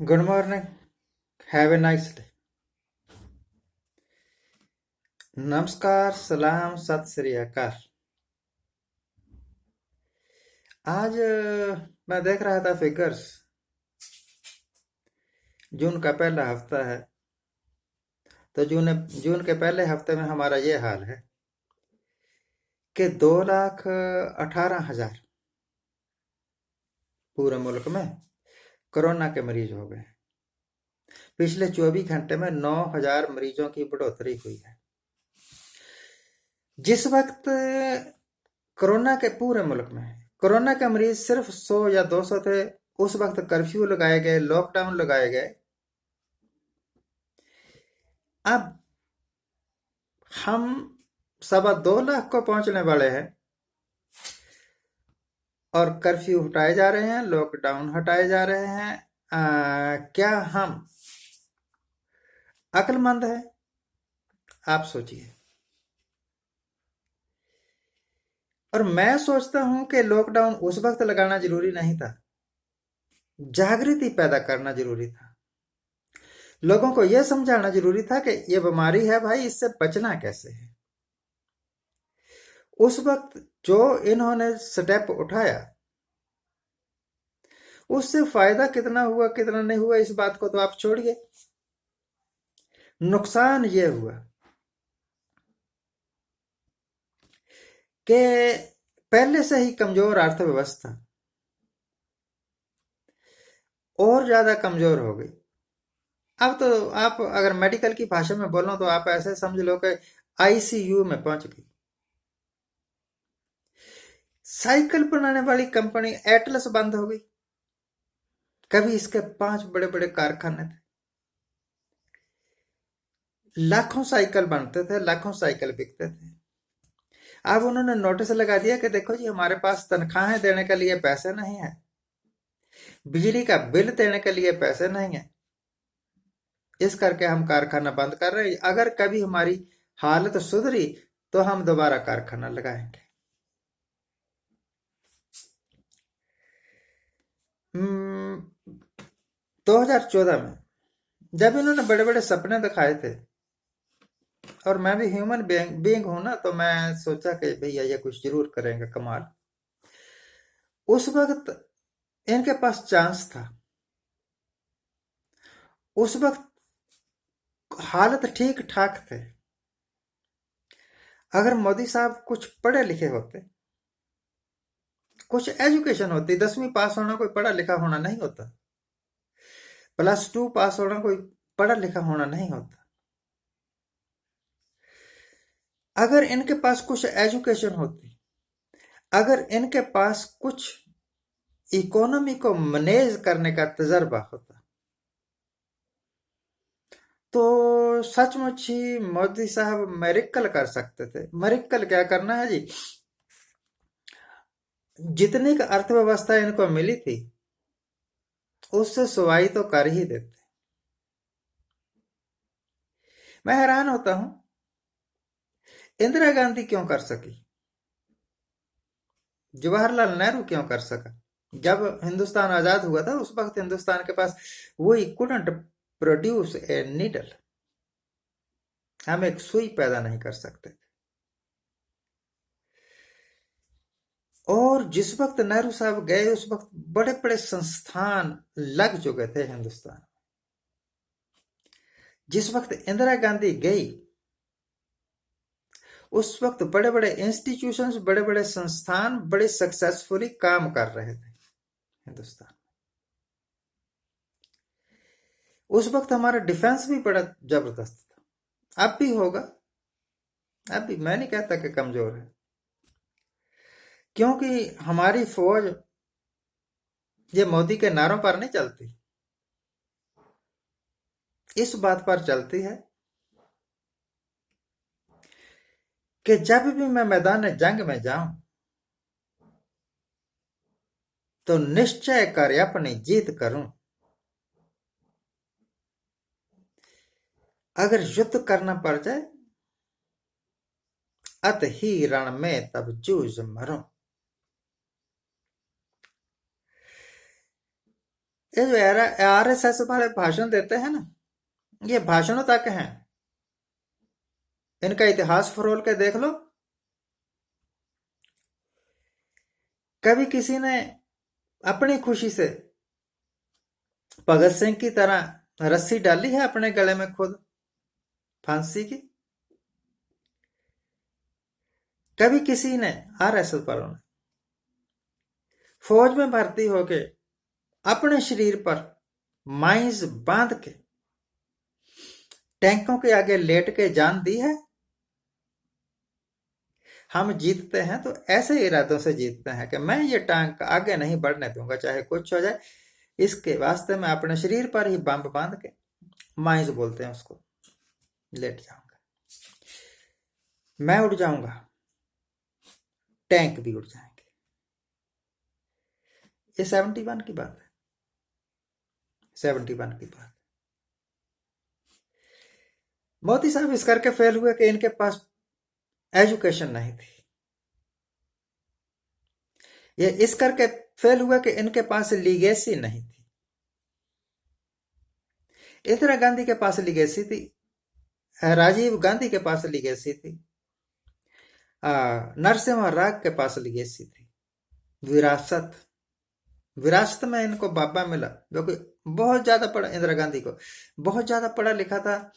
Good morning. Have a nice day. नमस्कार, सलाम, सत श्री अकाल। आज मैं देख रहा था फिगर्स। जून का पहला हफ्ता है, तो जून के पहले हफ्ते में हमारा ये हाल है कि 2,18,000 पूरे मुल्क में कोरोना के मरीज हो गए। पिछले 24 घंटे में 9,000 मरीजों की बढ़ोतरी हुई है। जिस वक्त कोरोना के पूरे मुल्क में कोरोना के मरीज सिर्फ 100 या 200 थे, उस वक्त कर्फ्यू लगाए गए, लॉकडाउन लगाए गए। अब हम 2.25 लाख को पहुंचने वाले हैं और कर्फ्यू हटाए जा रहे हैं, लॉकडाउन हटाए जा रहे हैं। क्या हम अक्लमंद हैं? आप सोचिए। और मैं सोचता हूं कि लॉकडाउन उस वक्त लगाना जरूरी नहीं था, जागृति पैदा करना जरूरी था। लोगों को यह समझाना जरूरी था कि यह बीमारी है भाई, इससे बचना कैसे है। उस वक्त जो इन्होंने स्टेप उठाया, उससे फायदा कितना हुआ कितना नहीं हुआ इस बात को तो आप छोड़िए। नुकसान यह हुआ कि पहले से ही कमजोर अर्थव्यवस्था और ज्यादा कमजोर हो गई। अब तो आप अगर मेडिकल की भाषा में बोलो तो आप ऐसे समझ लो कि आईसीयू में पहुंच गई। साइकिल बनाने वाली कंपनी एटलस बंद हो गई। कभी इसके 5 बड़े बड़े कारखाने थे, लाखों साइकिल बनते थे, लाखों साइकिल बिकते थे। अब उन्होंने नोटिस लगा दिया कि देखो जी, हमारे पास तनख्वाहें देने के लिए पैसे नहीं है, बिजली का बिल देने के लिए पैसे नहीं है, इस करके हम कारखाना बंद कर रहे हैं। अगर कभी हमारी हालत सुधरी तो हम दोबारा कारखाना लगाएंगे। 2014 में जब इन्होंने बड़े बड़े सपने दिखाए थे, और मैं भी ह्यूमन बीइंग हूं ना, तो मैं सोचा कि भैया ये कुछ जरूर करेंगे कमाल। उस वक्त इनके पास चांस था। उस वक्त हालत ठीक ठाक थे। अगर मोदी साहब कुछ पढ़े लिखे होते, कुछ एजुकेशन होती, 10वीं पास होना कोई पढ़ा लिखा होना नहीं होता, +2 पास होना कोई पढ़ा लिखा होना नहीं होता। अगर इनके पास कुछ एजुकेशन होती, अगर इनके पास कुछ इकोनॉमी को मैनेज करने का तजर्बा होता, तो सचमुच ही मोदी साहब मेरिकल कर सकते थे। मेरिकल क्या करना है जी, जितनी का अर्थव्यवस्था इनको मिली थी उससे सुवाई तो कर ही देते। मैं हैरान होता हूं, इंदिरा गांधी क्यों कर सकी, जवाहरलाल नेहरू क्यों कर सका। जब हिंदुस्तान आजाद हुआ था उस वक्त हिंदुस्तान के पास वही कुडंट प्रोड्यूस ए नीडल, हम एक सुई पैदा नहीं कर सकते। और जिस वक्त नेहरू साहब गए उस वक्त बड़े बड़े संस्थान लग चुके थे हिंदुस्तान। जिस वक्त इंदिरा गांधी गई उस वक्त बड़े बड़े इंस्टीट्यूशंस, बड़े बड़े संस्थान बड़े सक्सेसफुली काम कर रहे थे हिंदुस्तान। उस वक्त हमारा डिफेंस भी बड़ा जबरदस्त था। अब भी होगा, अब भी मैं नहीं कहता कि कमजोर है, क्योंकि हमारी फौज ये मोदी के नारों पर नहीं चलती, इस बात पर चलती है कि जब भी मैं मैदान जंग में जाऊं तो निश्चय कर अपनी जीत करूं। अगर युद्ध करना पड़ जाए अत ही रण में तब जूझ मरो। ये जो आरएसएस वाले भाषण देते हैं ना, ये भाषणों तक हैं। इनका इतिहास फरोल के देख लो। कभी किसी ने अपनी खुशी से भगत सिंह की तरह रस्सी डाली है अपने गले में खुद, फांसी की? कभी किसी ने, आरएसएस वालों ने, फौज में भर्ती होके अपने शरीर पर माइंस बांध के टैंकों के आगे लेट के जान दी है? हम जीतते हैं तो ऐसे इरादों से जीतते हैं कि मैं ये टैंक आगे नहीं बढ़ने दूंगा, चाहे कुछ हो जाए। इसके वास्ते मैं अपने शरीर पर ही बम बांध के, माइंस बोलते हैं उसको, लेट जाऊंगा। मैं उड़ जाऊंगा, टैंक भी उड़ जाएंगे। ये 71 की बात है, 71 की बात। मोदी साहब इस करके फेल हुए कि इनके पास एजुकेशन नहीं थी। ये इस करके फेल हुआ कि इनके पास लीगेसी नहीं थी। इंदिरा गांधी के पास लीगेसी थी, राजीव गांधी के पास लीगेसी थी, नरसिम्हा राव के पास लीगेसी थी, विरासत। विरासत में इनको बाबा मिला जो कि बहुत ज्यादा पढ़ा, इंदिरा गांधी को बहुत ज्यादा पढ़ा लिखा था,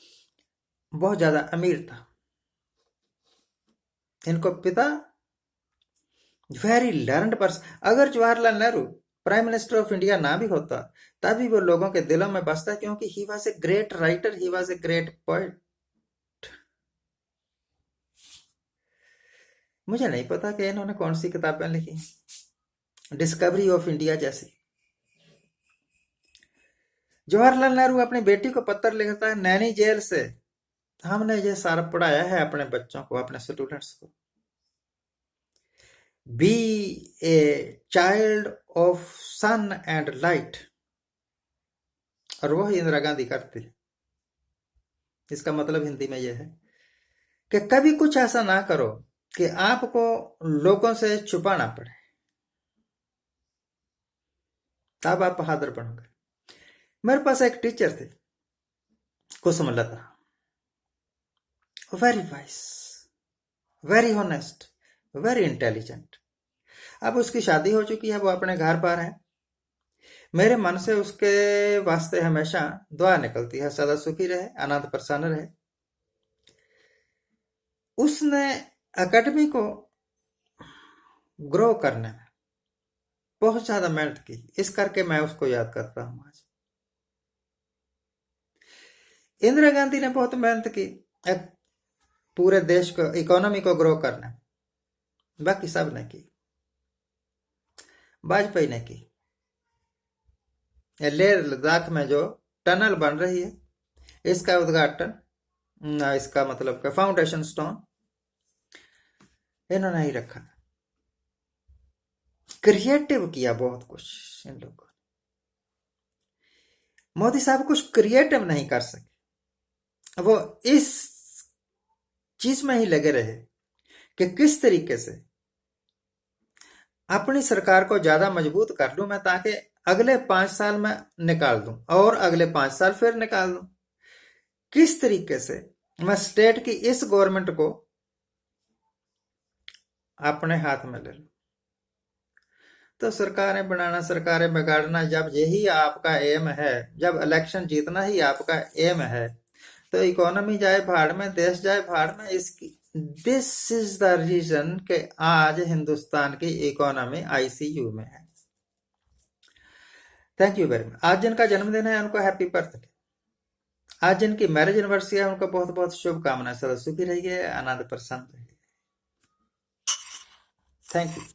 बहुत ज्यादा अमीर था। इनको पिता वेरी लर्नड पर्सन। अगर Jawaharlal Nehru prime minister of India ना भी होता तभी वो लोगों के दिलों में बसता, क्योंकि he was a great writer, he was a great poet. मुझे नहीं पता कि इन्होंने कौन सी किताबें लिखी, डिस्कवरी ऑफ इंडिया जैसी। जवाहरलाल नेहरू अपनी बेटी को पत्र लिखता है नैनी जेल से, हमने ये सारा पढ़ाया है अपने बच्चों को, अपने स्टूडेंट्स को, be a child of sun and light. और वही इंदिरा गांधी करती है। इसका मतलब हिंदी में यह है कि कभी कुछ ऐसा ना करो कि आपको लोगों से छुपाना पड़े, तब आप बहादुर बनोगे। मेरे पास एक टीचर थे, Kusumlata, very vice, very honest, very intelligent. अब उसकी शादी हो चुकी है, वो अपने घर पर है। मेरे मन से उसके वास्ते हमेशा दुआ निकलती है, सदा सुखी रहे, अनंत प्रसन्न रहे। उसने एकेडमी को ग्रो करने में बहुत ज्यादा मेहनत की, इस करके मैं उसको याद करता हूं आज। इंदिरा गांधी ने बहुत मेहनत की पूरे देश को, इकोनॉमी को ग्रो करने में, बाकी सब ने की। वाजपेयी ने की। लेह लद्दाख में जो टनल बन रही है, इसका उद्घाटन, इसका मतलब फाउंडेशन स्टोन इन्होंने ही रखा। क्रिएटिव किया बहुत कुछ इन लोगों ने। मोदी साहब कुछ क्रिएटिव नहीं कर सके, वो इस चीज में ही लगे रहे कि किस तरीके से अपनी सरकार को ज्यादा मजबूत कर लूं मैं, ताकि अगले 5 साल में निकाल दूं और अगले 5 साल फिर निकाल दूं। किस तरीके से मैं स्टेट की इस गवर्नमेंट को अपने हाथ में ले लूं। तो सरकारें बनाना, सरकारें बिगाड़ना, जब यही आपका एम है, जब इलेक्शन जीतना ही आपका एम है, तो इकोनॉमी जाए भाड़ में, देश जाए भाड़ में। इसकी दिस इज द रीजन कि आज हिंदुस्तान की इकोनॉमी आईसीयू में है। Thank you very much. आज जिनका जन्मदिन है उनको हैप्पी बर्थडे। आज जिनकी मैरिज एनिवर्सरी है उनको बहुत बहुत शुभकामनाएं। सदा सुखी रहिए, आनंद प्रसन्न रहिए। Thank you.